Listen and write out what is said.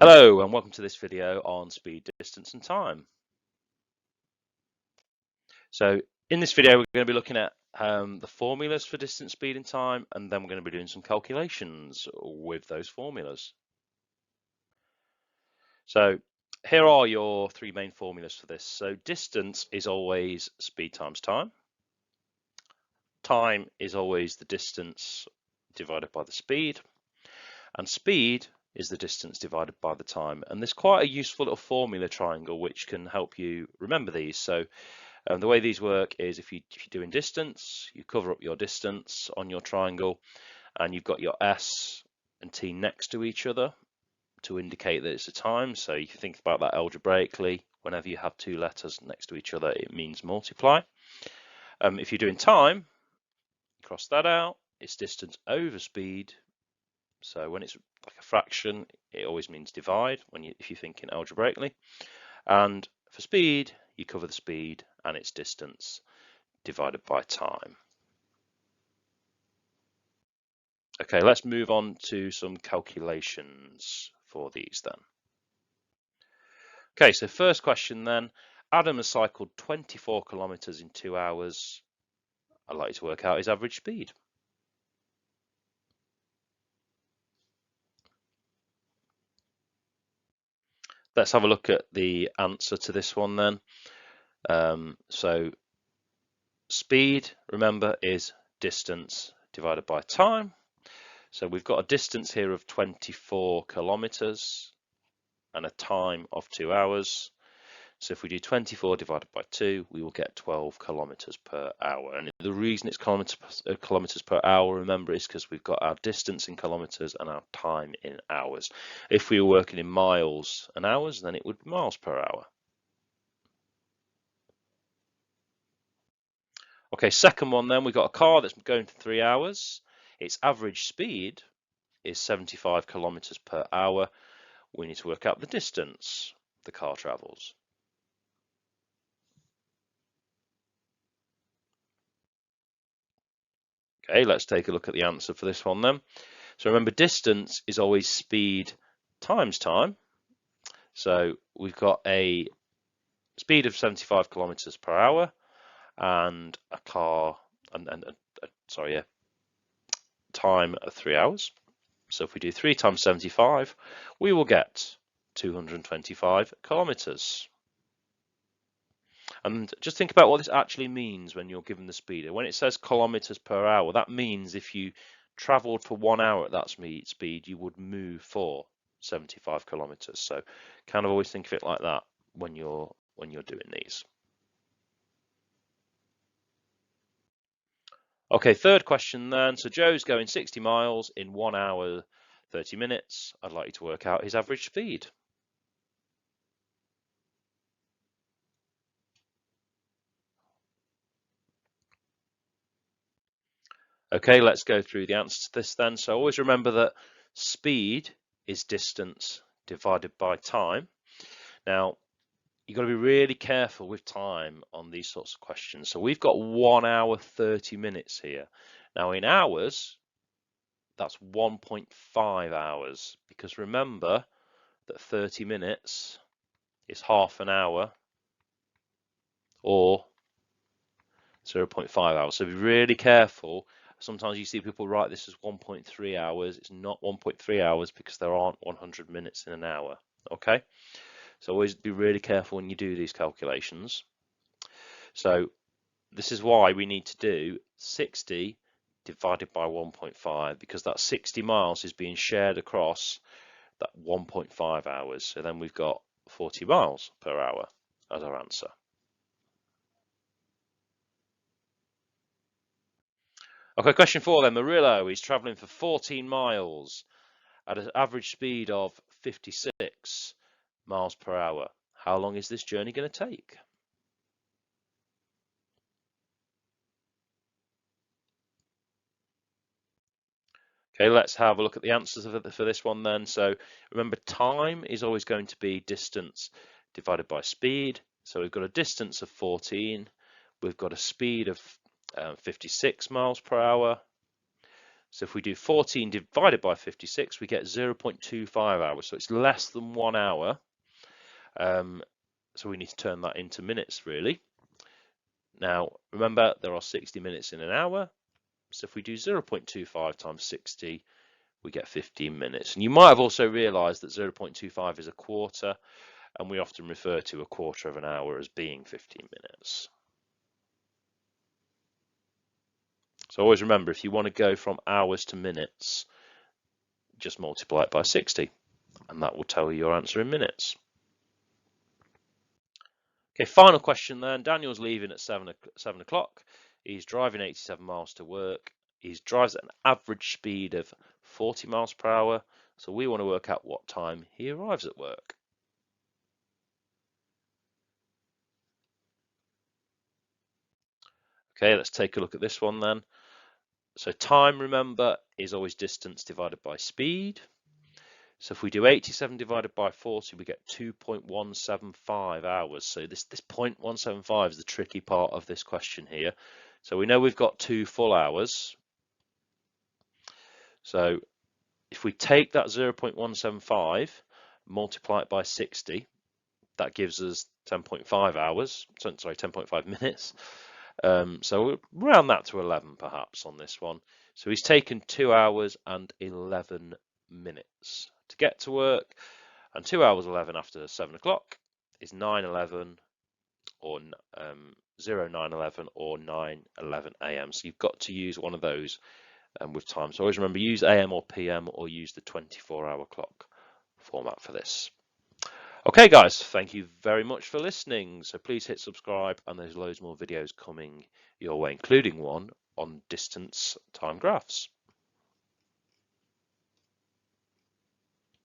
Hello and welcome to this video on speed, distance and time. So in this video we're going to be looking at the formulas for distance, speed and time, and then we're going to be doing some calculations with those formulas. So here are your three main formulas for this. So distance is always speed times time. Time is always the distance divided by the speed, and speed is the distance divided by the time. And there's quite a useful little formula triangle which can help you remember these. So the way these work is if you're doing distance, you cover up your distance on your triangle, and you've got your S and T next to each other to indicate that it's a time. So you can think about that algebraically. Whenever you have two letters next to each other, it means multiply. If you're doing time, cross that out. It's distance over speed. So when it's like a fraction, it always means divide if you're thinking algebraically. And for speed, you cover the speed and its distance divided by time. Okay, let's move on to some calculations for these then. Okay, so first question then. Adam has cycled 24 kilometers in 2 hours. I'd like you to work out his average speed. Let's have a look at the answer to this one then. So speed, remember, is distance divided by time. So we've got a distance here of 24 kilometers and a time of 2 hours. So if we do 24 divided by 2, we will get 12 kilometers per hour. And the reason it's kilometers per hour, remember, is because we've got our distance in kilometers and our time in hours. If we were working in miles and hours, then it would be miles per hour. Okay, second one then, we've got a car that's going for 3 hours. Its average speed is 75 kilometers per hour. We need to work out the distance the car travels. Okay, let's take a look at the answer for this one then. So remember, distance is always speed times time. So we've got a speed of 75 kilometers per hour and a car time of 3 hours. So if we do 3 times 75, we will get 225 kilometers. And just think about what this actually means when you're given the speed. When it says kilometers per hour, that means if you traveled for 1 hour at that speed, you would move for 75 kilometers. So kind of always think of it like that when you're doing these. Okay, third question then. So Joe's going 60 miles in 1 hour, 30 minutes. I'd like you to work out his average speed. Okay, let's go through the answer to this then. So always remember that speed is distance divided by time. Now, you've got to be really careful with time on these sorts of questions. So we've got 1 hour, 30 minutes here. Now in hours, that's 1.5 hours, because remember that 30 minutes is half an hour or 0.5 hours. So be really careful. Sometimes you see people write this as 1.3 hours. It's not 1.3 hours because there aren't 100 minutes in an hour. Okay, so always be really careful when you do these calculations. So this is why we need to do 60 divided by 1.5, because that 60 miles is being shared across that 1.5 hours. So then we've got 40 miles per hour as our answer. Okay, question 4 then. Murillo is travelling for 14 miles at an average speed of 56 miles per hour. How long is this journey going to take? Okay, let's have a look at the answers for this one then. So remember, time is always going to be distance divided by speed. So we've got a distance of 14. We've got a speed of 56 miles per hour. So if we do 14 divided by 56, we get 0.25 hours. So it's less than 1 hour. So we need to turn that into minutes, really. Now, remember, there are 60 minutes in an hour. So if we do 0.25 times 60, we get 15 minutes. And you might have also realized that 0.25 is a quarter, and we often refer to a quarter of an hour as being 15 minutes. So always remember, if you want to go from hours to minutes, just multiply it by 60, and that will tell you your answer in minutes. Okay, final question then. Daniel's leaving at 7 o'clock. He's driving 87 miles to work. He drives at an average speed of 40 miles per hour. So we want to work out what time he arrives at work. Okay, let's take a look at this one then. So time, remember, is always distance divided by speed. So if we do 87 divided by 40, we get 2.175 hours. So this 0.175 is the tricky part of this question here. So we know we've got 2 full hours. So if we take that 0.175, multiply it by 60, that gives us 10.5 hours, sorry, 10.5 minutes. So we'll round that to 11 perhaps on this one. So he's taken 2 hours and 11 minutes to get to work, and 2 hours 11 after 7 o'clock is 9:11 or 09:11 or 9:11 a.m. So you've got to use one of those with time. So always remember, use AM or PM or use the 24-hour clock format for this. Okay guys, thank you very much for listening. So please hit subscribe, and there's loads more videos coming your way, including one on distance time graphs.